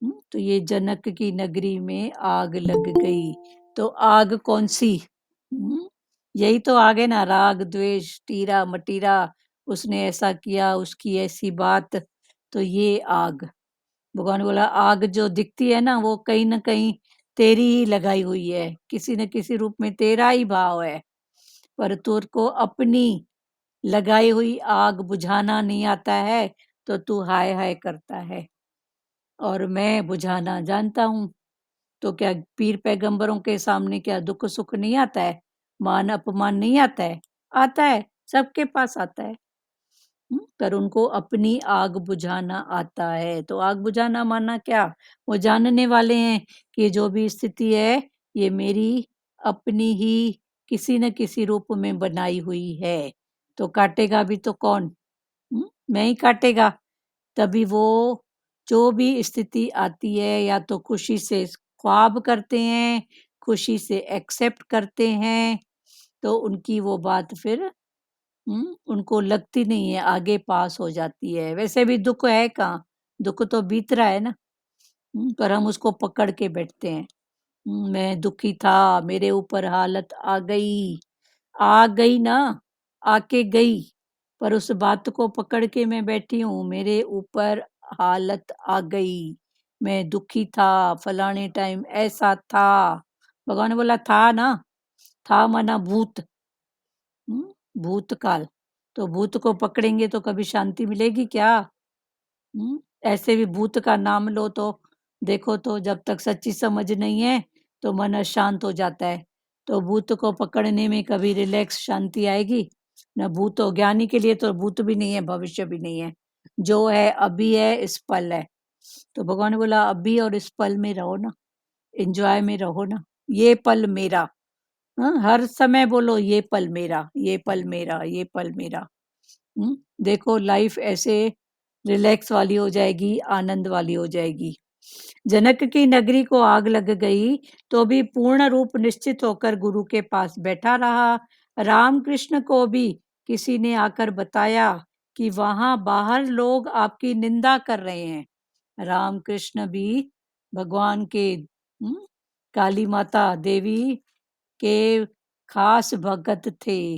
तो ये जनक की नगरी में आग लग गई। तो आग कौन सी? यही तो आग है ना, राग द्वेष टीरा मटीरा, उसने ऐसा किया, उसकी ऐसी बात। तो ये आग, भगवान बोला आग जो दिखती है ना वो कहीं ना कहीं तेरी ही लगाई हुई है, किसी न किसी रूप में तेरा ही भाव है, पर तुझको अपनी लगाई हुई आग बुझाना नहीं आता है, तो तू हाय हाय करता है। और मैं बुझाना जानता हूँ। तो क्या पीर पैगंबरों के सामने क्या दुख सुख नहीं आता है, मान अपमान नहीं आता है? आता है, सबके पास आता है। पर उनको अपनी आग बुझाना आता है। तो आग बुझाना माना क्या? वो जानने वाले हैं कि जो भी स्थिति है ये मेरी अपनी ही किसी न किसी रूप में बनाई हुई है। तो काटेगा भी तो कौन? मैं ही काटेगा। तभी वो जो भी स्थिति आती है या तो खुशी से ख्वाब करते हैं, खुशी से एक्सेप्ट करते हैं, तो उनकी वो बात फिर उनको लगती नहीं है, आगे पास हो जाती है। वैसे भी दुख है कहाँ? दुख तो बीत रहा है ना। पर हम उसको पकड़ के बैठते हैं। मैं दुखी था, मेरे ऊपर हालत आ गई ना, आके गई, पर उस बात को पकड़ के मैं बैठी हूँ, मेरे ऊपर हालत आ गई, मैं दुखी था, फलाने टाइम ऐसा था। भगवान ने बोला था ना, था माना भूत, भूतकाल। तो भूत को पकड़ेंगे तो कभी शांति मिलेगी क्या? ऐसे भी भूत का नाम लो तो देखो, तो जब तक सच्ची समझ नहीं है तो मन अशांत हो जाता है। तो भूत को पकड़ने में कभी रिलैक्स शांति आएगी न? भूत हो ज्ञानी के लिए तो भूत भी नहीं है, भविष्य भी नहीं है, जो है अभी है, इस पल है। तो भगवान ने बोला अभी और इस पल में रहो ना, एंजॉय में रहो ना, ये पल मेरा। हाँ, हर समय बोलो ये पल मेरा, ये पल मेरा, ये पल मेरा। देखो लाइफ ऐसे रिलैक्स वाली हो जाएगी, आनंद वाली हो जाएगी। जनक की नगरी को आग लग गई तो भी पूर्ण रूप निश्चित होकर गुरु के पास बैठा रहा। रामकृष्ण को भी किसी ने आकर बताया कि वहां बाहर लोग आपकी निंदा कर रहे हैं। रामकृष्ण भी भगवान के काली माता देवी के खास भगत थे।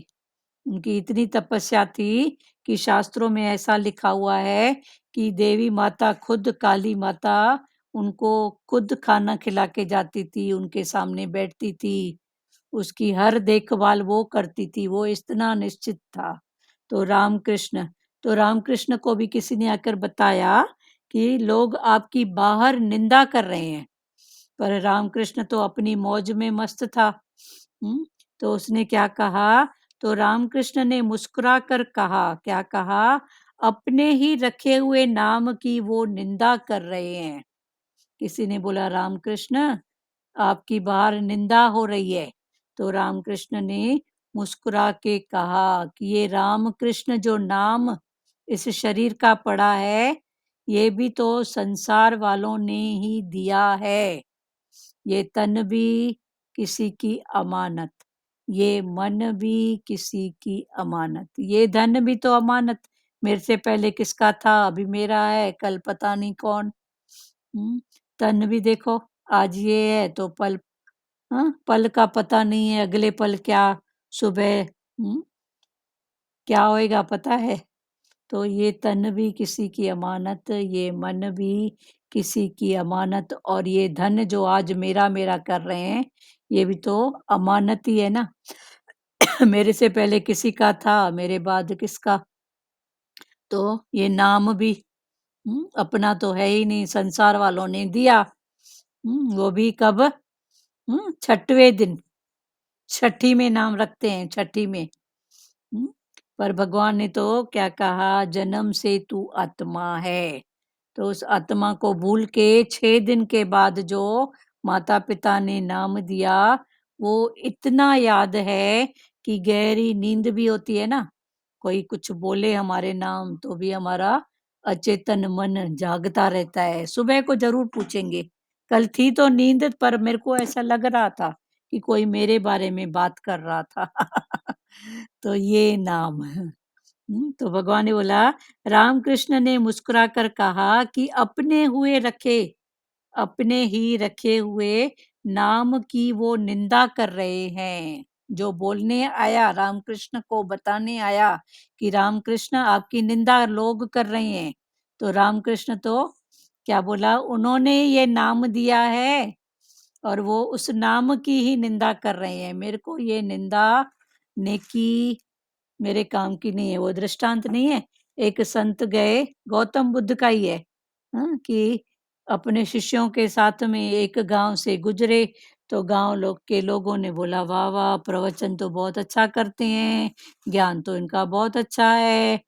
उनकी इतनी तपस्या थी कि शास्त्रों में ऐसा लिखा हुआ है कि देवी माता खुद काली माता उनको खुद खाना खिला के जाती थी, उनके सामने बैठती थी, उसकी हर देखभाल वो करती थी, वो इतना निश्चित था। तो रामकृष्ण को भी किसी ने आकर बताया कि लोग आपकी बाहर निंदा कर रहे हैं, पर रामकृष्ण तो अपनी मौज में मस्त था। तो उसने क्या कहा? तो रामकृष्ण ने मुस्कुरा कर कहा, क्या कहा? अपने ही रखे हुए नाम की वो निंदा कर रहे हैं। किसी ने बोला रामकृष्ण आपकी बाहर निंदा हो रही है। तो रामकृष्ण ने मुस्कुरा के कहा कि ये रामकृष्ण जो नाम इस शरीर का पड़ा है, ये भी तो संसार वालों ने ही दिया है। ये तन भी किसी की अमानत, ये मन भी किसी की अमानत, ये धन भी तो अमानत, मेरे से पहले किसका था, अभी मेरा है, कल पता नहीं कौन। तन भी देखो, आज ये है तो पल, पल का पता नहीं है, अगले पल क्या, सुबह क्या होएगा पता है। तो ये तन भी किसी की अमानत, ये मन भी किसी की अमानत, और ये धन जो आज मेरा मेरा कर रहे हैं, ये भी तो अमानत ही है ना। मेरे से पहले किसी का था, मेरे बाद किसका। तो ये नाम भी अपना तो है ही नहीं, संसार वालों ने दिया। वो भी कब? छठवें दिन, छठी में नाम रखते हैं, छठी में। पर भगवान ने तो क्या कहा? जन्म से तू आत्मा है। तो उस आत्मा को भूल के 6 दिन के बाद जो माता पिता ने नाम दिया, वो इतना याद है कि गहरी नींद भी होती है ना, कोई कुछ बोले हमारे नाम तो भी हमारा अचेतन मन जागता रहता है। सुबह को ज़रूर पूछेंगे। कल थी तो नींद पर मेरे को ऐसा लग रहा था कि कोई मेरे बारे में बात कर रहा था। तो ये नाम है। तो भगवान ने बोला, रामकृष्ण ने मुस्कुराकर कहा कि अपने ही रखे हुए नाम की वो निंदा कर रहे हैं। जो बोलने आया, रामकृष्ण को बताने आया कि रामकृष्ण आपकी निंदा लोग कर रहे हैं, तो रामकृष्ण तो क्या बोला, उन्होंने ये नाम दिया है और वो उस नाम की ही निंदा कर रहे हैं। मेरे को ये निंदा नेकी मेरे काम की नहीं है। वो दृष्टांत नहीं है, एक संत गए, गौतम बुद्ध का ही है, कि अपने शिष्यों के साथ में एक गांव से गुजरे, तो गांव के लोगों ने बोला, वाह वाह, प्रवचन तो बहुत अच्छा करते हैं, ज्ञान तो इनका बहुत अच्छा है।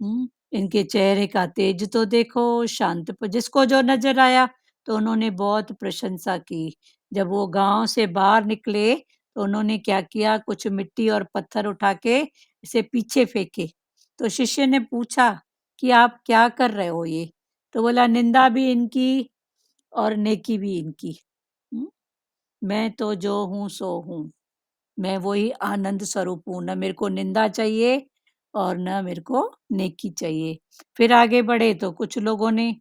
इनके चेहरे का तेज तो देखो, शांत पर जिसको जो नजर आया, तो उन्होंने बहुत प्रशंसा की। जब वो गांव से बाहर निकले, तो उन्होंने क्या किया, कुछ मिट्टी और पत्थर उठा के इसे पीछे फेंके। तो शिष्य ने पूछा कि आप क्या कर रहे हो ये? तो बोला, निंदा भी इनकी और नेकी भी इनकी। हम्म, मैं तो जो हूँ सो हूँ, मैं वही आनंद स्वरूप हूँ, न मेरे को निंदा चाहिए और न मेरे को नेकी चाहिए। फिर आगे बढ़े तो कुछ लोगों ने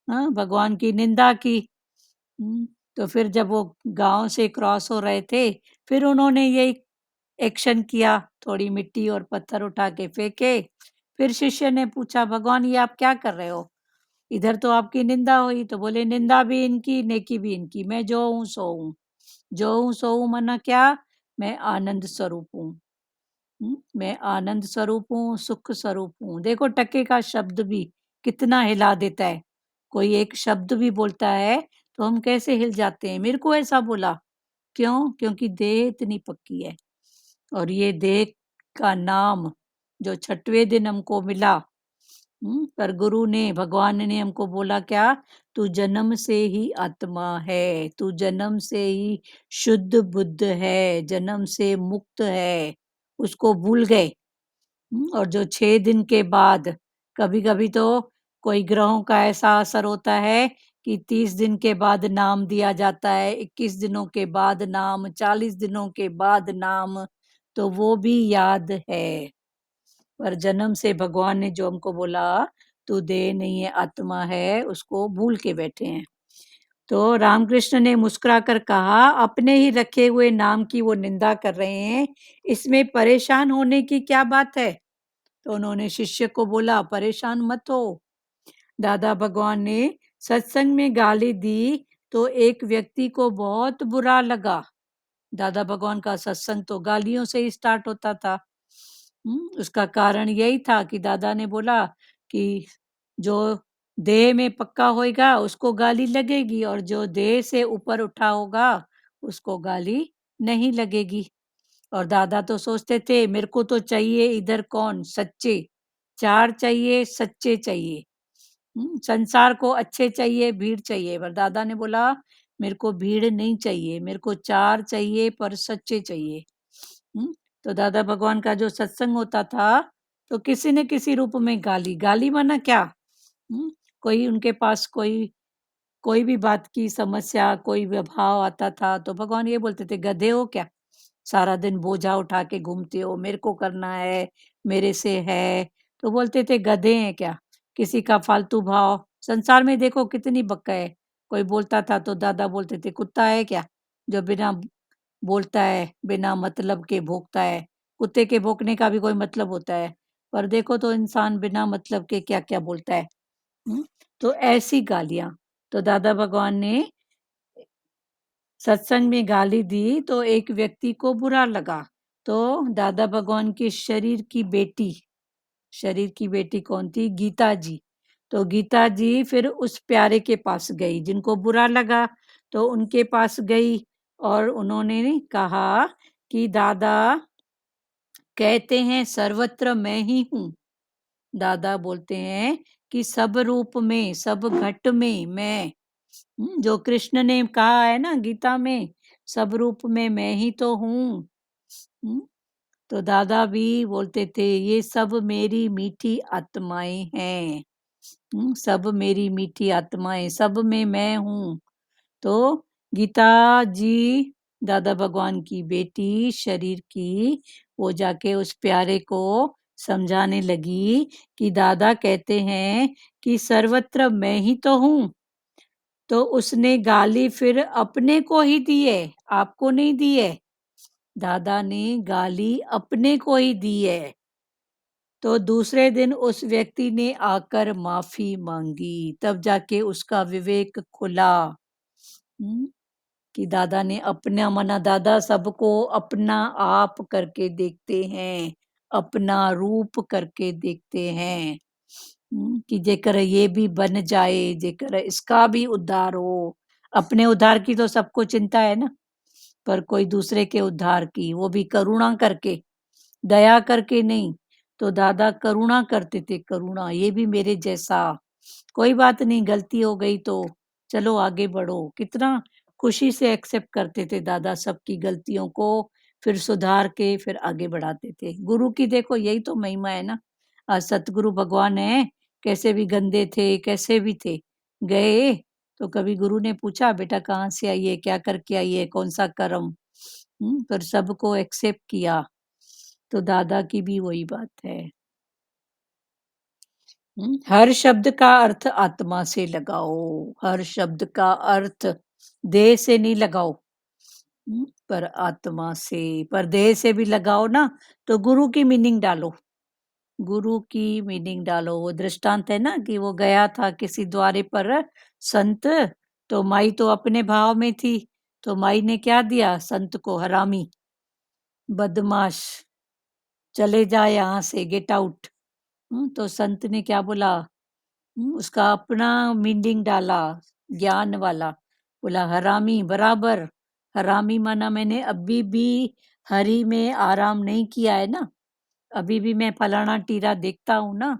भगवान की निंदा की। तो फिर जब वो गांव से क्रॉस हो रहे थे, फिर उन्होंने ये एक्शन किया, थोड़ी मिट्टी और पत्थर उठा के फेंके। फिर शिष्य ने पूछा, भगवान ये आप क्या कर रहे हो? इधर तो आपकी निंदा हुई। तो बोले, निंदा भी इनकी, नेकी भी इनकी, मैं जो हूँ सो हूँ। जो हूँ सो हूँ मना क्या? मैं आनंद स्वरूप हूँ। मैं आनंद स्वरूप हूँ, सुख स्वरूप हूँ। देखो टके का शब्द भी कितना हिला देता है। कोई एक शब्द भी बोलता है तो हम कैसे हिल जाते हैं। मेरे को ऐसा बोला, क्यों? क्योंकि देह इतनी पक्की है। और ये देह का नाम जो 6वें दिन हमको मिला, पर गुरु ने, भगवान ने हमको बोला क्या? तू जन्म से ही आत्मा है, तू जन्म से ही शुद्ध बुद्ध है, जन्म से मुक्त है। उसको भूल गए। और जो 6 दिन के बाद, कभी कभी तो कोई ग्रहों का ऐसा असर होता है कि 30 दिन के बाद नाम दिया जाता है, 21 दिनों के बाद नाम, 40 दिनों के बाद नाम, तो वो भी याद है। पर जन्म से भगवान ने जो हमको बोला, तू देह नहीं है आत्मा है, उसको भूल के बैठे हैं। तो रामकृष्ण ने मुस्कुराकर कहा, अपने ही रखे हुए नाम की वो निंदा कर रहे हैं, इसमें परेशान होने की क्या बात है? तो उन्होंने शिष्य को बोला, परेशान मत हो। दादा भगवान ने सत्संग में गाली दी तो एक व्यक्ति को बहुत बुरा लगा। दादा भगवान का सत्संग तो गालियों से ही स्टार्ट होता था। उसका कारण यही था कि दादा ने बोला कि जो देह में पक्का होएगा उसको गाली लगेगी, और जो देह से ऊपर उठा होगा उसको गाली नहीं लगेगी। और दादा तो सोचते थे, मेरे को तो चाहिए इधर कौन? सच्चे। चार चाहिए, सच्चे चाहिए। संसार को अच्छे चाहिए, भीड़ चाहिए। पर दादा ने बोला, मेरे को भीड़ नहीं चाहिए, मेरे को चार चाहिए पर सच्चे चाहिए। तो दादा भगवान का जो सत्संग होता था, तो किसी न किसी रूप में गाली, गाली माना क्या? कोई उनके पास कोई भी बात की समस्या, कोई विभाव आता था, तो भगवान ये बोलते थे, गधे हो क्या? सारा दिन बोझा उठा के घूमते हो, मेरे को करना है, मेरे से है। तो बोलते थे, गधे हैं क्या? किसी का फालतू भाव। संसार में देखो कितनी बक्का है। कोई बोलता था तो दादा बोलते थे, कुत्ता है क्या जो बिना बोलता है, बिना मतलब के भौंकता है? कुत्ते के भौंकने का भी कोई मतलब होता है? पर देखो तो इंसान बिना मतलब के क्या क्या बोलता है। हम्म, तो ऐसी गालियां। तो दादा भगवान ने सत्संग में गाली दी तो एक व्यक्ति को बुरा लगा। तो दादा भगवान के शरीर की बेटी कौन थी? गीता जी। तो गीता जी फिर उस प्यारे के पास गई जिनको बुरा लगा, तो उनके पास गई और उन्होंने कहा कि दादा कहते हैं सर्वत्र मैं ही हूँ। दादा बोलते हैं कि सब रूप में, सब घट में मैं। जो कृष्ण ने कहा है ना गीता में, सब रूप में मैं ही तो हूँ। तो दादा भी बोलते थे ये सब मेरी मीठी आत्माएं हैं। सब मेरी मीठी आत्माएं, सब में मैं हूँ। तो गीता जी दादा भगवान की बेटी शरीर की, वो जाके उस प्यारे को समझाने लगी कि दादा कहते हैं कि सर्वत्र मैं ही तो हूँ। तो उसने गाली फिर अपने को ही दी है, आपको नहीं दी है। दादा ने गाली अपने को ही दी है। तो दूसरे दिन उस व्यक्ति ने आकर माफी मांगी, तब जाके उसका विवेक खुला। कि दादा ने अपना मना, दादा सबको अपना आप करके देखते हैं, अपना रूप करके देखते हैं। कि जेकर ये भी बन जाए, जेकर इसका भी उद्धार हो। अपने उद्धार की तो सबको चिंता है ना, पर कोई दूसरे के उद्धार की, वो भी करुणा करके, दया करके नहीं। तो दादा करुणा करते थे, करुणा, ये भी मेरे जैसा, कोई बात नहीं, गलती हो गई तो चलो आगे बढ़ो। कितना खुशी से एक्सेप्ट करते थे दादा सबकी गलतियों को, फिर सुधार के फिर आगे बढ़ाते थे। गुरु की देखो यही तो महिमा है ना। आज सतगुरु भगवान है, कैसे भी गंदे थे, कैसे भी थे, गए तो कभी गुरु ने पूछा बेटा कहाँ से आई है, क्या करके आई है, कौन सा कर्म, पर सबको एक्सेप्ट किया। तो दादा की भी वही बात है। हर शब्द का अर्थ आत्मा से लगाओ, हर शब्द का अर्थ देह से नहीं लगाओ, पर आत्मा से। पर देह से भी लगाओ ना तो गुरु की मीनिंग डालो, गुरु की मीनिंग डालो। वो दृष्टांत है ना कि वो गया था किसी द्वारे पर संत, तो माई तो अपने भाव में थी, तो माई ने क्या दिया संत को, हरामी, बदमाश, चले जा यहाँ से, गेट आउट। तो संत ने क्या बोला, उसका अपना मीनिंग डाला, ज्ञान वाला, बोला हरामी बराबर। हरामी माना मैंने अभी भी हरि में आराम नहीं किया है ना, अभी भी मैं फलाना टीरा देखता हूँ ना,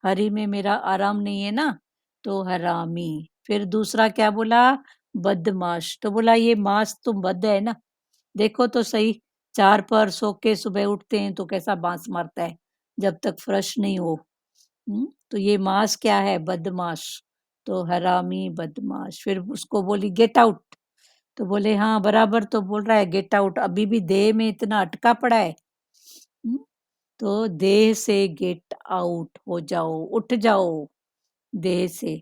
हरि में मेरा आराम नहीं है ना, तो हरामी। फिर दूसरा क्या बोला, बदमाश। तो बोला ये मास तो बद है ना, देखो तो सही, 4 पर सो के सुबह उठते हैं तो कैसा बांस मारता है जब तक फ्रेश नहीं हो। तो ये मास क्या है, बदमाश। तो हरामी बदमाश। फिर उसको बोली गेट आउट, तो बोले हाँ बराबर तो बोल रहा है, गेट आउट, अभी भी देह में इतना अटका पड़ा है। तो देह से गेट आउट हो जाओ, उठ जाओ देह से।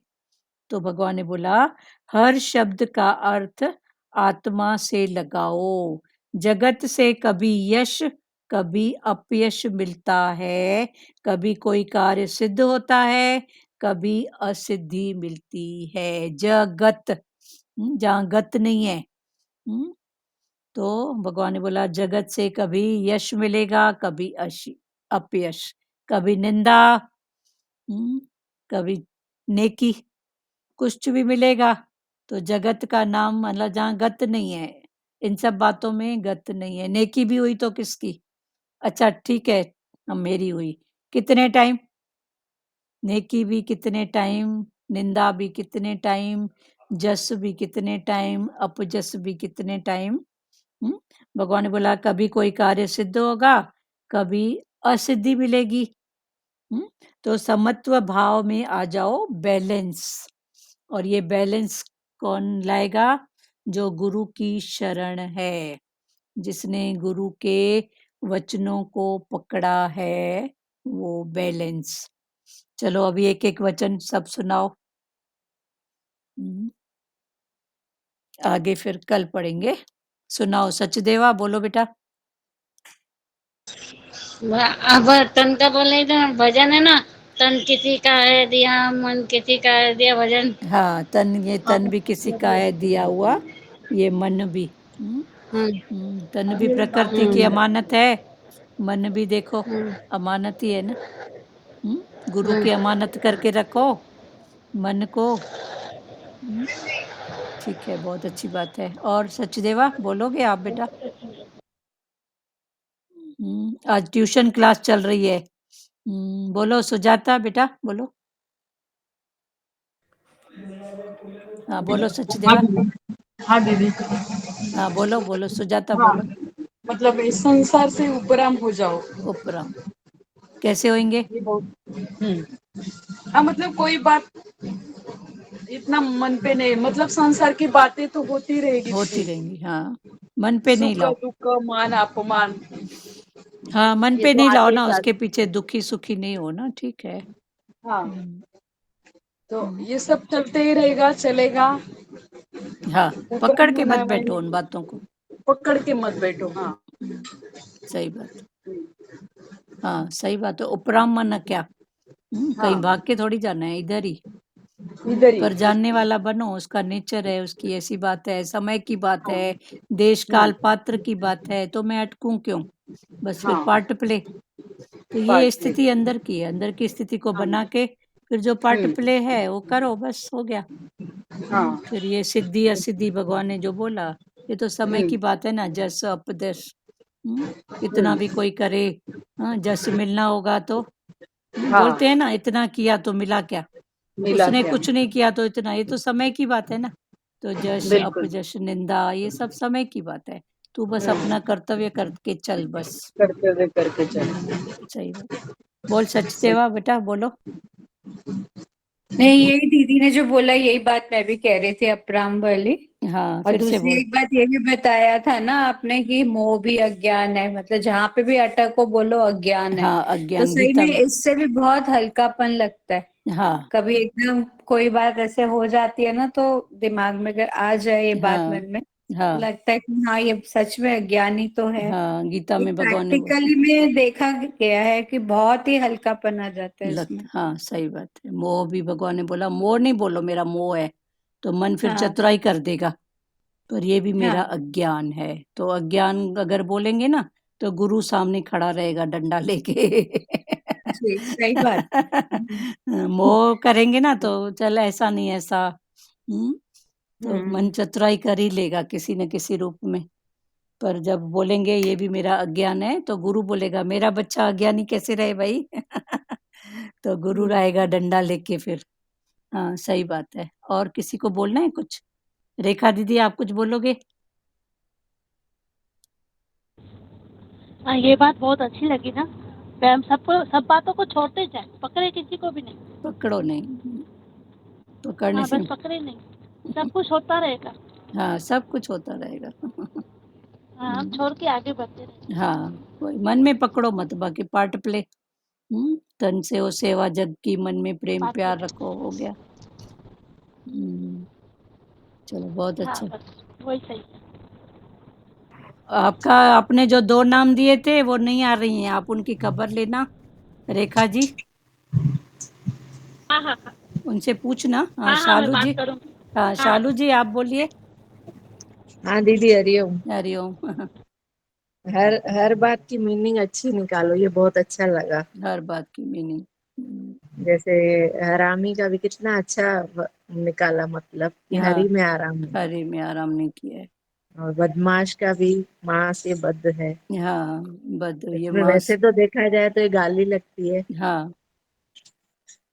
तो भगवान ने बोला हर शब्द का अर्थ आत्मा से लगाओ। जगत से कभी यश कभी अपयश मिलता है, कभी कोई कार्य सिद्ध होता है, कभी असिद्धि मिलती है। जगत, जहाँ गत नहीं है। तो भगवान ने बोला जगत से कभी यश मिलेगा, कभी अपयश, कभी निंदा, कभी नेकी, कुछ भी मिलेगा। तो जगत का नाम मतलब जहाँ गत नहीं है, इन सब बातों में गत नहीं है। नेकी भी हुई तो किसकी, अच्छा ठीक है, अब मेरी हुई, कितने टाइम, नेकी भी कितने टाइम, निंदा भी कितने टाइम, जस भी कितने टाइम, अपजस भी कितने टाइम। भगवान ने बोला कभी कोई कार्य सिद्ध होगा, कभी असिद्धि मिलेगी। तो समत्व भाव में आ जाओ, बैलेंस। और ये बैलेंस कौन लाएगा, जो गुरु की शरण है, जिसने गुरु के वचनों को पकड़ा है, वो बैलेंस। चलो अभी एक एक वचन सब सुनाओ। आगे फिर कल पढ़ेंगे। सुनाओ सचदेवा, बोलो बेटा। अब तन का बोले तो भजन है ना, तन किसी का है दिया, मन किसी का है दिया, भजन। हाँ, तन, ये तन भी किसी का है दिया हुआ, ये मन भी। तन भी प्रकृति की अमानत है, मन भी देखो अमानत ही है ना। गुरु की अमानत करके रखो मन को। ठीक है, बहुत अच्छी बात है। और सचदेवा बोलोगे आप बेटा? आज ट्यूशन क्लास चल रही है। बोलो सुजाता बेटा, बोलो। हाँ बोलो हाँ सचदेवा। दीदी, हाँ दीदी। हाँ, बोलो, बोलो सुजाता हाँ, बोलो। मतलब इस संसार से उपराम हो जाओ। उपराम, कैसे होएंगे? ये बहुत हाँ, मतलब कोई बात इतना मन पे नहीं, मतलब संसार की बातें तो होती रहेगी होती दीदी, रहेंगी, हाँ, मन पे नहीं सुख लाओ। दुख मान अपमान, हाँ, मन ये पे तो नहीं लाओ आते ही ना, उसके जाते। पीछे दुखी सुखी नहीं हो ना, ठीक है। हाँ, हम्म, तो हम्म, ये सब चलते ही रहेगा, चलेगा। हाँ, पकड़ उपराम के होना मत है, बैठो उन बातों को। पकड़ के मत बैठो। हाँ। हम्म, सही बात। हाँ, सही बात है, उपराम माना क्या? कहीं हाँ, भाग के थोड़ी जाना है, इधर ही। इधर ही। पर जानने वाला बनो, उसका नेचर है, उसकी ऐसी बात है, समय की बात हाँ। है, देश काल हम्म। पात्र की बात है, तो मैं अटकूं क्यों? बस फिर हाँ, पार्ट प्ले। तो ये पार्ट में। स्थिति अंदर की है, अंदर की स्थिति को हाँ। बना के फिर जो पार्ट हम्म। प्ले है वो करो, बस हो गया। हाँ। फिर ये सिद्धि असिद्धि भगवान ने जो बोला, ये तो समय हम्म। की बात है ना, जस अपदस। कितना भी हम्म। कोई करे, जस मिलना होगा तो, हाँ, बोलते हैं ना, इतना किया तो मिला क्या? मिला उसने क्या? कुछ नहीं किया तो इतना, ये तो समय की बात है ना। तो जश बिल्कुल। अपजश निंदा ये सब समय की बात है। तू बस अपना कर्तव्य करके चल बस। करते हुए करके चलो। सही बात। बोल सही। सचदेवा बेटा बोलो। नहीं, यही दीदी ने जो बोला यही बात मैं भी कह रही थी, अपराम वाली। हाँ, और फिर से दूसरी बोल। एक बात ये भी बताया था ना आपने कि मोह भी अज्ञान है, मतलब जहां पे भी अटको बोलो अज्ञान है। हाँ, तो अज्ञान सही गीता में में। इससे भी बहुत हल्कापन लगता है। हाँ, कभी एकदम कोई बात ऐसे हो जाती है ना, तो दिमाग में अगर आ जाए ये बात हाँ, मन में, तो हाँ, लगता है कि हाँ ये सच में अज्ञान ही तो है। हाँ, गीता ये में भगवान ने बोला। प्रैक्टिकली में देखा गया है कि बहुत ही हल्कापन आ जाता है इसमें। हाँ, सही बात है। मोह भी भगवान ने बोला, मोह नहीं बोलो मेरा मोह है, तो मन फिर हाँ, चतुराई कर देगा। पर ये भी मेरा हाँ अज्ञान है, तो अज्ञान अगर बोलेंगे ना, तो गुरु सामने खड़ा रहेगा डंडा लेके। जी, सही बात है। मोह करेंगे ना तो चल ऐसा नहीं ऐसा। हम्म, तो हम्म। मन चतुराई कर ही लेगा किसी न किसी रूप में। पर जब बोलेंगे ये भी मेरा अज्ञान है, तो गुरु बोलेगा मेरा बच्चा अज्ञानी कैसे रहे भाई। तो गुरु हम्म। रहेगा डंडा लेके फिर। हाँ, सही बात है। और किसी को बोलना है कुछ? रेखा दीदी आप कुछ बोलोगे? हाँ, ये बात बहुत अच्छी लगी ना। हम सबको सब बातों को छोड़ते जाए, पकड़े किसी को भी नहीं। पकड़ो नहीं, पकड़ने हाँ, से। बस पकड़े नहीं, सब कुछ होता रहेगा। हाँ, सब कुछ होता रहेगा। हाँ, हम छोड़ के आगे बढ़ते रहेंगे। हाँ, कोई मन में पकड़ो मत, बाकी पार्ट प्ले। तन से हो सेवा जग की, मन में प्रेम बात प्यार करें। रखो, हो गया। हम्म, चलो बहुत हाँ, अच्छा। बस वही सही है। आपका आपने जो 2 नाम दिए थे वो नहीं आ रही हैं, आप उनकी खबर लेना रेखा जी, हाँ, हाँ, हाँ। उनसे पूछना। हाँ, हाँ, हाँ, मैं शालू बात जी। करूँगी। हाँ, हाँ, शालू जी आप बोलिए। हाँ दीदी, हरिओम। हरिओम। हर हर बात की मीनिंग अच्छी निकालो, ये बहुत अच्छा लगा। हर बात की मीनिंग। जैसे हरामी का भी कितना अच्छा निकाला, मतलब कि हाँ, हरी में आराम है। हरे में आराम नहीं किया है। और बदमाश का भी माँ से बद है। हाँ, बद ये इसमें मास। वैसे तो देखा जाए तो ये गाली लगती है, हाँ,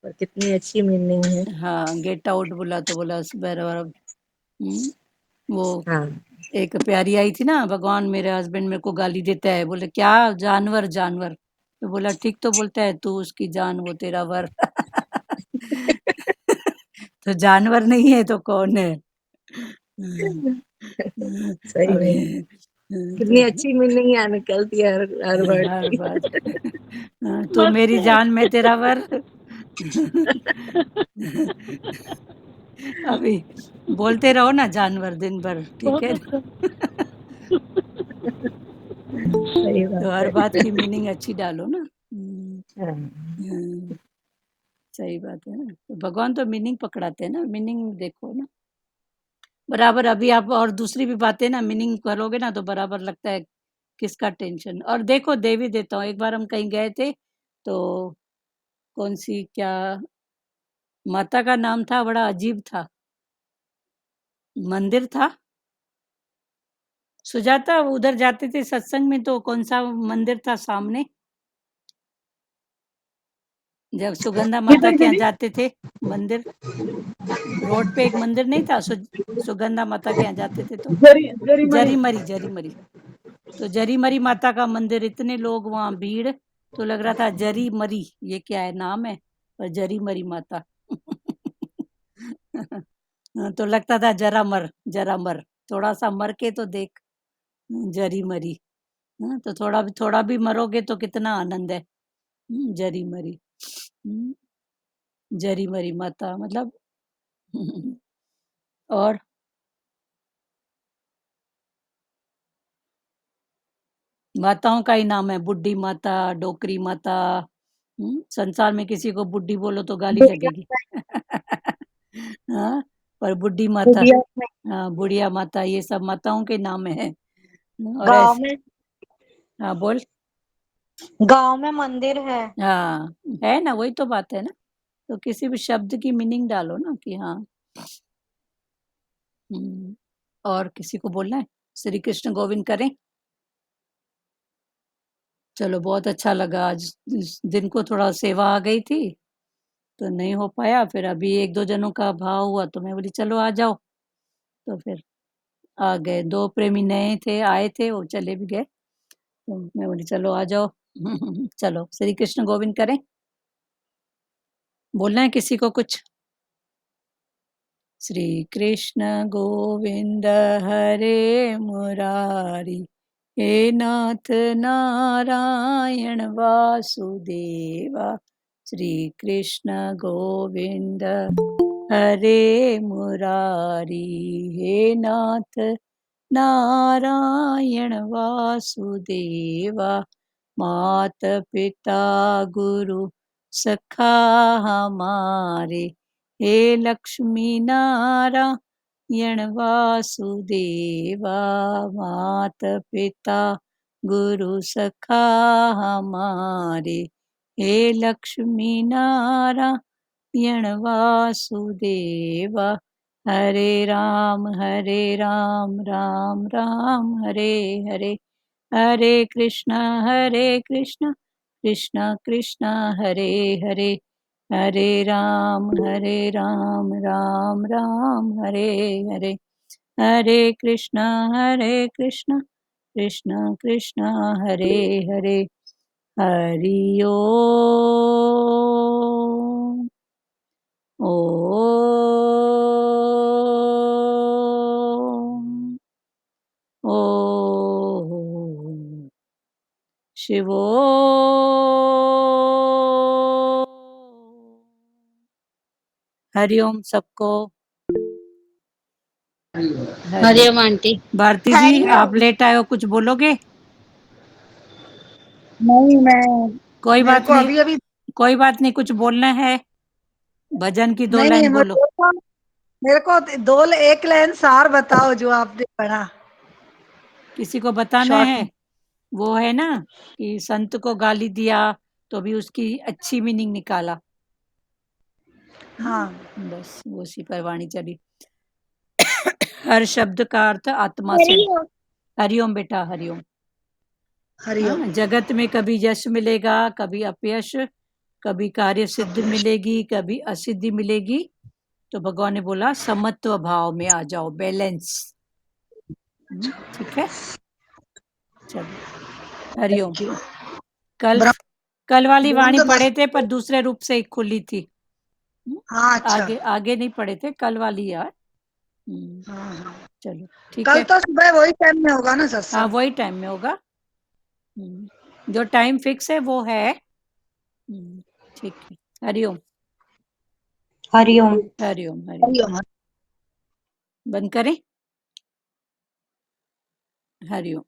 पर कितनी अच्छी मीनिंग है। हाँ, गेट आउट बोला तो बोला बराबर। वो हाँ। एक प्यारी आई थी ना, भगवान मेरे हस्बैंड मेरे को गाली देता है, बोले क्या जानवर जानवर, तो बोला ठीक तो बोलता है, तू उसकी जान वो तेरा वर। तो जानवर नहीं है तो कौन है? सही अभी में तो कितनी अच्छी मीनिंग यहाँ निकलती है हर वर्ड हर की। बात। तू बस मेरी जान मैं तेरा वर। अभी बोलते रहो ना जानवर दिन भर, ठीक बहुत है। अच्छा। सही तो बात हर है। बात की मीनिंग अच्छी डालो ना। हाँ। सही बात है ना, तो भगवान तो मीनिंग पकड़ाते हैं ना, मीनिंग देखो ना बराबर। अभी आप और दूसरी भी बातें ना मीनिंग करोगे ना तो बराबर लगता है किसका टेंशन। और देखो दे भी देता हूँ, एक बार हम कहीं गए थे, तो कौन सी क्या माता का नाम था, बड़ा अजीब था, मंदिर था। सुजाता उधर जाते थे सत्संग में, तो कौन सा मंदिर था सामने? जब सुगंधा माता किधर के यहाँ दीदी? जाते थे मंदिर, रोड पे एक मंदिर नहीं था, सुगंधा माता के यहाँ जाते थे तो जरी मरी। जरीमरी, तो जरीमरी माता का मंदिर, इतने लोग वहाँ भीड़, तो लग रहा था जरीमरी ये क्या है नाम है, पर जरीमरी माता तो लगता था जरा मर, थोड़ा सा मर के तो देख, जरीमरी। तो थोड़ा भी मरोगे तो कितना आनंद है। जरीमरी, जरीमरी माता मतलब और माताओं का ही नाम है, बुड्ढी माता, डोकरी माता। संसार में किसी को बुड्ढी बोलो तो गाली लगेगी हाँ, पर बुड्ढी माता, हाँ, बुढ़िया माता, ये सब माताओं के नाम है। और गांव ऐसे, में हाँ बोल, गांव में मंदिर है। हाँ है ना, वही तो बात है ना, तो किसी भी शब्द की मीनिंग डालो ना कि हाँ। और किसी को बोलना है श्री कृष्ण गोविंद करें? चलो बहुत अच्छा लगा, आज इस दिन को थोड़ा सेवा आ गई थी तो नहीं हो पाया, फिर अभी एक दो जनों का भाव हुआ तो मैं बोली चलो आ जाओ, तो फिर आ गए। दो प्रेमी नए थे, आए थे, वो चले भी गए, तो मैं बोली चलो आ जाओ चलो श्री कृष्ण गोविंद करें। बोलना है किसी को कुछ? श्री कृष्ण गोविंद हरे मुरारी, हे नाथ नारायण वासुदेवा, श्री कृष्ण गोविंद हरे मुरारी, हे नाथ नारायण वासुदेवा, मात पिता गुरु सखा हमारे, हे लक्ष्मी नारायण वासुदेवा, मात पिता गुरु सखा हमारे, हे लक्ष्मी नारायण वासुदेवा, हरे राम राम राम हरे हरे, हरे कृष्ण कृष्ण कृष्ण हरे हरे, हरे राम राम राम हरे हरे, हरे कृष्ण कृष्ण कृष्ण हरे हरे, हरि ओम। ओम ओम शिवोम। हरिओम सबको, हरिओम। हरिओम आंटी। भारती जी आप लेट आए हो, कुछ बोलोगे? नहीं मैं कोई मेरे बात को नहीं, अभी अभी कोई बात नहीं, कुछ बोलना है, भजन की दो नहीं लाइन बोलो। मेरे को दो एक लाइन सार बताओ जो आपने पढ़ा किसी को बताना शॉर्ट है, में। वो है ना कि संत को गाली दिया तो भी उसकी अच्छी मीनिंग निकाला। हाँ बस वो उसी पर वाणी चली। हर शब्द का अर्थ आत्मा से, हरिओम हरिओम बेटा हरिओम। हरिओम। हाँ, जगत में कभी यश मिलेगा, कभी अपयश, कभी कार्य सिद्ध मिलेगी, कभी असिद्धि मिलेगी, तो भगवान ने बोला समत्व भाव में आ जाओ, बैलेंस। ठीक है, चलो हरिओम। Thank you. कल कल वाली ब्रह्म वाणी तो पढ़े 10। थे पर दूसरे रूप से खुली थी। हाँ अच्छा। आगे आगे नहीं पढ़े थे, कल वाली यार। हाँ हाँ चलो ठीक कल है, तो सुबह वही टाइम में होगा ना हाँ सत्संग? वही टाइम में होगा। जो टाइम फिक्स है वो है। ठीक है, हरिओम हरिओम हरिओम हरिओम। हरिओम। बंद करें, हरिओम।